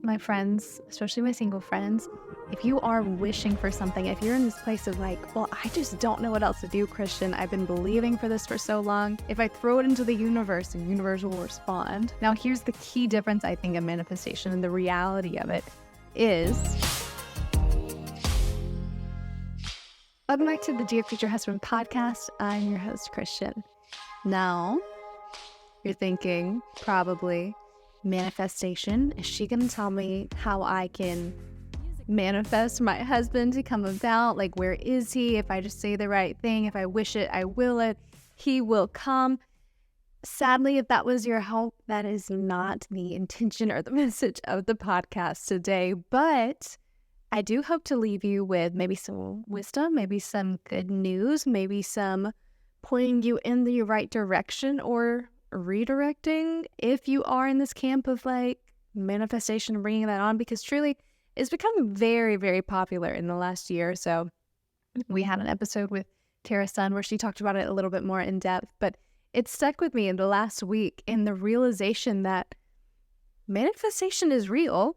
my friends, especially my single friends, if you are wishing for something, if you're in this place of like, well, I just don't know what else to do, Christian, I've been believing for this for so long. If I throw it into the universe will respond. Now, here's the key difference, I think, of manifestation and the reality of it is... Welcome back to the Dear Future Husband podcast. I'm your host, Christian. Now, you're thinking, probably, manifestation. Is she going to tell me how I can manifest my husband to come about? Like, where is he? If I just say the right thing, if I wish it, I will it. He will come. Sadly, if that was your hope, that is not the intention or the message of the podcast today. But I do hope to leave you with maybe some wisdom, maybe some good news, maybe some pointing you in the right direction or redirecting if you are in this camp of like manifestation and bringing that on, because truly it's become very, very popular in the last year or so. We had an episode with Tara Sun where she talked about it a little bit more in depth, but it stuck with me in the last week in the realization that manifestation is real,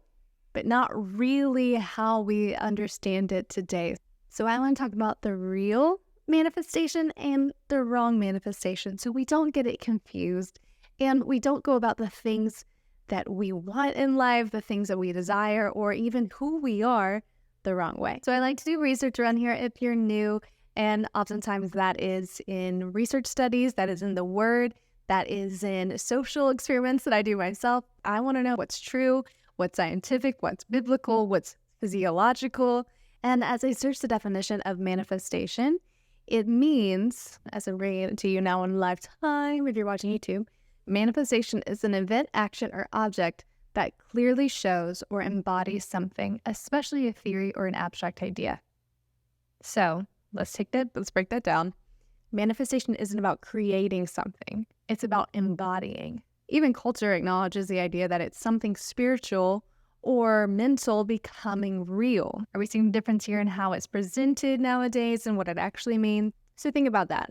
but not really how we understand it today. So I want to talk about the real manifestation and the wrong manifestation, so we don't get it confused and we don't go about the things that we want in life, the things that we desire, or even who we are the wrong way. So I like to do research around here if you're new, and oftentimes that is in research studies, that is in the Word, that is in social experiments that I do myself. I want to know what's true, what's scientific, what's biblical, what's physiological. And as I search the definition of manifestation, it means, as I'm bringing it to you now in live time, if you're watching YouTube, manifestation is an event, action, or object that clearly shows or embodies something, especially a theory or an abstract idea. So let's break that down. Manifestation isn't about creating something. It's about embodying. Even culture acknowledges the idea that it's something spiritual or mental becoming real. Are we seeing the difference here in how it's presented nowadays and what it actually means? So think about that.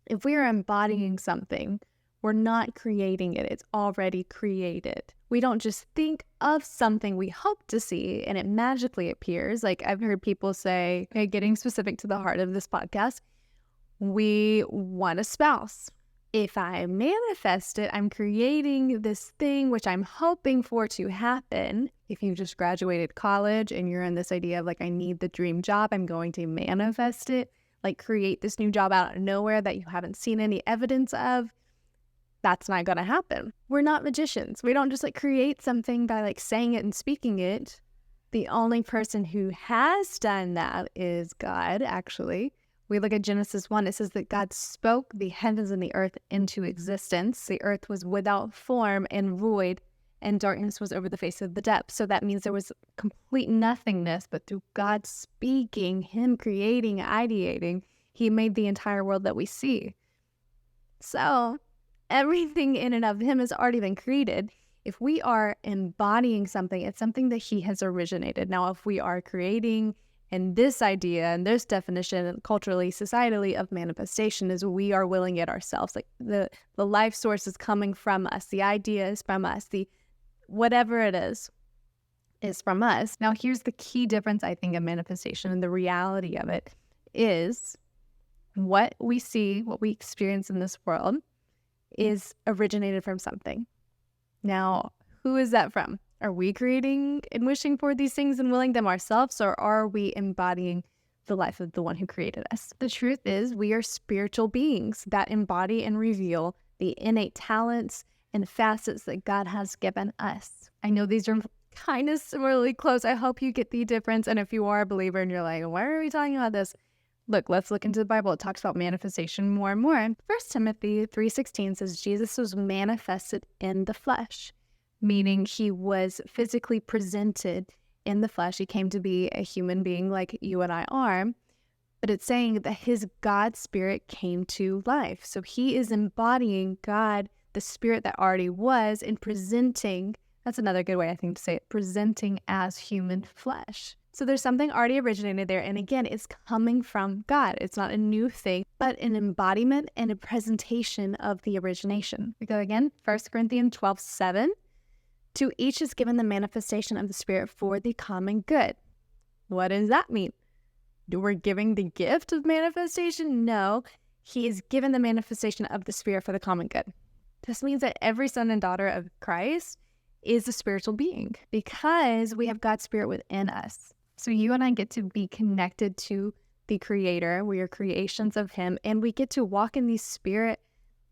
If we are embodying something, we're not creating it. It's already created. We don't just think of something we hope to see and it magically appears. Like I've heard people say, okay, getting specific to the heart of this podcast, we want a spouse. If I manifest it, I'm creating this thing which I'm hoping for to happen. If you just graduated college and you're in this idea of like, I need the dream job, I'm going to manifest it, like create this new job out of nowhere that you haven't seen any evidence of, that's not going to happen. We're not magicians. We don't just like create something by like saying it and speaking it. The only person who has done that is God, actually. We look at Genesis 1, it says that God spoke the heavens and the earth into existence. The earth was without form and void, and darkness was over the face of the depths. So that means there was complete nothingness, but through God speaking, Him creating, ideating, He made the entire world that we see. So everything in and of Him has already been created. If we are embodying something, it's something that He has originated. Now, if we are creating, and this idea and this definition culturally, societally of manifestation is we are willing it ourselves. Like the life source is coming from us. The idea is from us. The whatever it is from us. Now, here's the key difference, I think, of manifestation and the reality of it is what we see, what we experience in this world is originated from something. Now, who is that from? Are we creating and wishing for these things and willing them ourselves, or are we embodying the life of the one who created us? The truth is we are spiritual beings that embody and reveal the innate talents and facets that God has given us. I know these are kind of similarly close. I hope you get the difference. And if you are a believer and you're like, why are we talking about this? Look, let's look into the Bible. It talks about manifestation more and more. 1 Timothy 3:16 says Jesus was manifested in the flesh, meaning He was physically presented in the flesh. He came to be a human being like you and I are, but it's saying that His God Spirit came to life. So He is embodying God, the Spirit that already was, and presenting, that's another good way I think to say it, presenting as human flesh. So there's something already originated there. And again, it's coming from God. It's not a new thing, but an embodiment and a presentation of the origination. We go again, 1 Corinthians 12:7 To each is given the manifestation of the Spirit for the common good. What does that mean? We're giving the gift of manifestation? No, he is given the manifestation of the Spirit for the common good. This means that every son and daughter of Christ is a spiritual being because we have God's Spirit within us. So you and I get to be connected to the Creator. We are creations of Him, and we get to walk in the Spirit,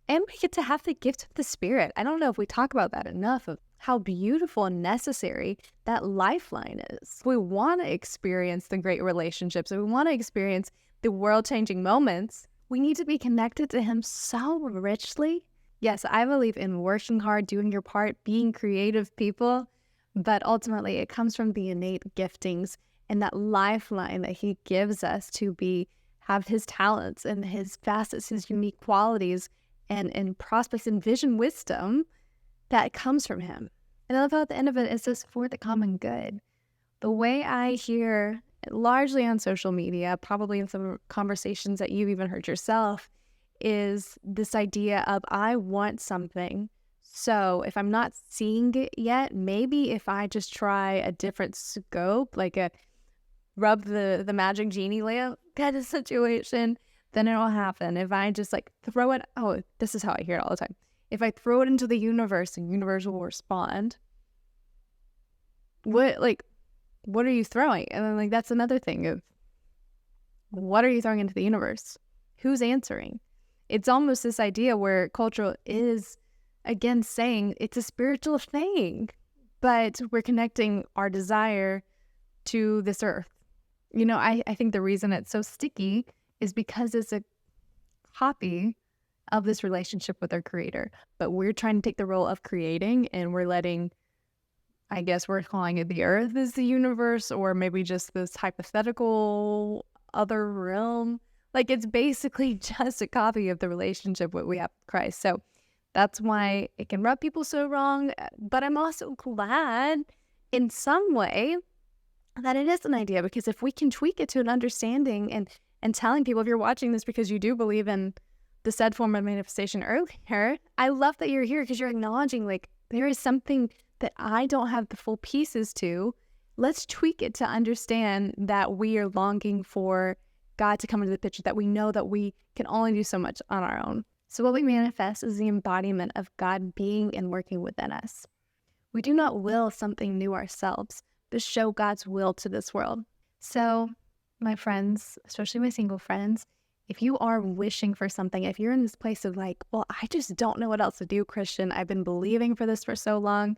and we get to have the gift of the Spirit. I don't know if we talk about that enough, of how beautiful and necessary that lifeline is. We want to experience the great relationships, and we want to experience the world-changing moments. We need to be connected to Him so richly. Yes, I believe in working hard, doing your part, being creative people, but ultimately it comes from the innate giftings and that lifeline that He gives us to have His talents and His facets, His unique qualities, and prospects and vision wisdom that comes from Him. And I love how at the end of it says, for the common good. The way I hear, largely on social media, probably in some conversations that you've even heard yourself, is this idea of I want something. So if I'm not seeing it yet, maybe if I just try a different scope, like a rub the magic genie lamp kind of situation, then it'll happen. If I just throw it, this is how I hear it all the time. If I throw it into the universe, the universe will respond. What are you throwing? And then that's another thing of, what are you throwing into the universe? Who's answering? It's almost this idea where culture is, again, saying it's a spiritual thing, but we're connecting our desire to this earth. I think the reason it's so sticky is because it's a copy of this relationship with our Creator. But we're trying to take the role of creating, and we're letting, I guess we're calling it the earth is the universe, or maybe just this hypothetical other realm. It's basically just a copy of the relationship what we have with Christ. So that's why it can rub people so wrong. But I'm also glad in some way that it is an idea, because if we can tweak it to an understanding and telling people, if you're watching this because you do believe in the said form of manifestation earlier, I love that you're here because you're acknowledging there is something that I don't have the full pieces to. Let's tweak it to understand that we are longing for God to come into the picture, that we know that we can only do so much on our own. So what we manifest is the embodiment of God being and working within us. We do not will something new ourselves, but show God's will to this world. So my friends, especially my single friends, if you are wishing for something, if you're in this place of I just don't know what else to do, Christian, I've been believing for this for so long,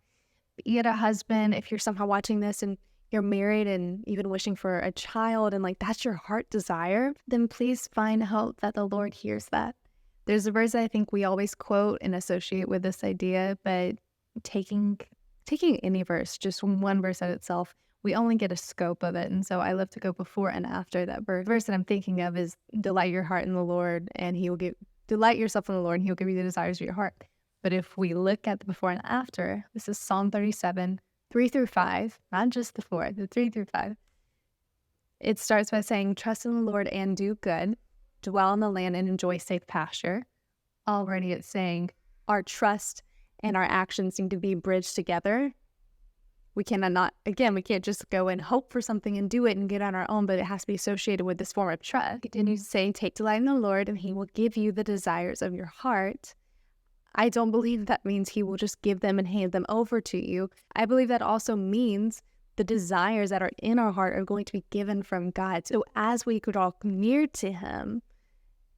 be it a husband, if you're somehow watching this and you're married and even wishing for a child and that's your heart desire, then please find hope that the Lord hears that. There's a verse that I think we always quote and associate with this idea, but taking any verse, just one verse at itself, we only get a scope of it. And so I love to go before and after that verse that I'm thinking of is delight your heart in the Lord, and delight yourself in the Lord, and He'll give you the desires of your heart. But if we look at the before and after, this is Psalm 37, 3-5, not just the 4, the 3-5. It starts by saying, trust in the Lord and do good, dwell in the land and enjoy safe pasture. Already it's saying our trust and our actions need to be bridged together. We can't just go and hope for something and do it and get on our own, but it has to be associated with this form of trust. It continues saying, take delight in the Lord and He will give you the desires of your heart. I don't believe that means He will just give them and hand them over to you. I believe that also means the desires that are in our heart are going to be given from God. So as we draw near to Him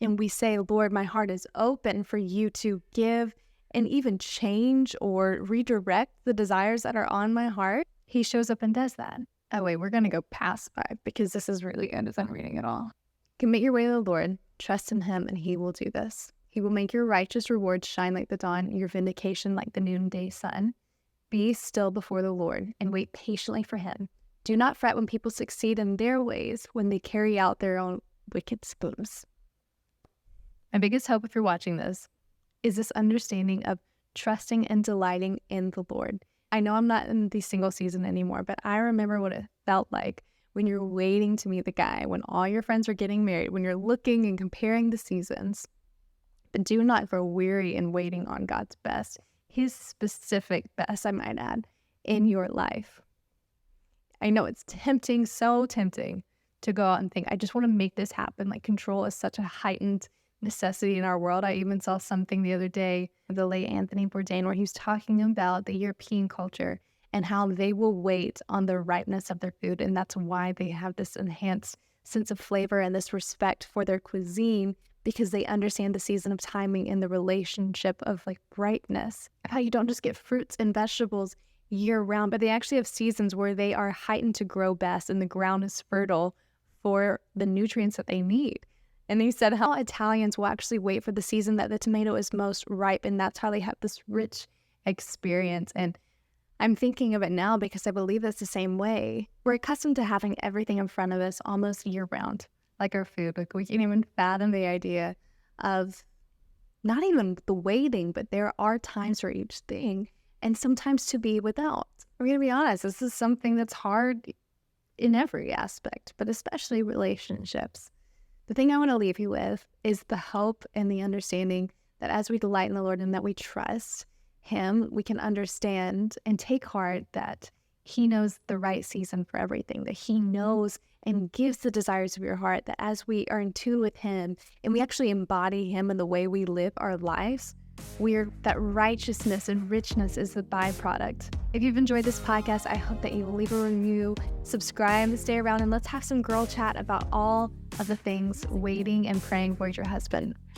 and we say, Lord, my heart is open for you to give and even change or redirect the desires that are on my heart, He shows up and does that. Oh wait, we're going to go past 5 because this is really good as I'm reading it all. Commit your way to the Lord, trust in Him, and He will do this. He will make your righteous rewards shine like the dawn, your vindication like the noonday sun. Be still before the Lord and wait patiently for Him. Do not fret when people succeed in their ways, when they carry out their own wicked schemes. My biggest hope, if you're watching this, is this understanding of trusting and delighting in the Lord. I know I'm not in the single season anymore, but I remember what it felt like when you're waiting to meet the guy, when all your friends are getting married, when you're looking and comparing the seasons. But do not grow weary in waiting on God's best, His specific best, I might add. in your life. I know it's tempting, so tempting to go out and think, I just want to make this happen. Like control is such a heightened necessity in our world. I even saw something the other day of the late Anthony Bourdain where he was talking about the European culture and how they will wait on the ripeness of their food. And that's why they have this enhanced sense of flavor and this respect for their cuisine, because they understand the season of timing and the relationship of like ripeness. How you don't just get fruits and vegetables year round, but they actually have seasons where they are heightened to grow best and the ground is fertile for the nutrients that they need. And he said how Italians will actually wait for the season that the tomato is most ripe, and that's how they have this rich experience. And I'm thinking of it now because I believe that's the same way. We're accustomed to having everything in front of us almost year round, like our food. Like we can't even fathom the idea of not even the waiting, but there are times for each thing and sometimes to be without. We're going to be honest, this is something that's hard in every aspect, but especially relationships. The thing I want to leave you with is the hope and the understanding that as we delight in the Lord and that we trust Him, we can understand and take heart that He knows the right season for everything, that He knows and gives the desires of your heart, that as we are in tune with Him and we actually embody Him in the way we live our lives, that righteousness and richness is the byproduct. If you've enjoyed this podcast, I hope that you will leave a review, subscribe, stay around, and let's have some girl chat about all of the things waiting and praying for your husband.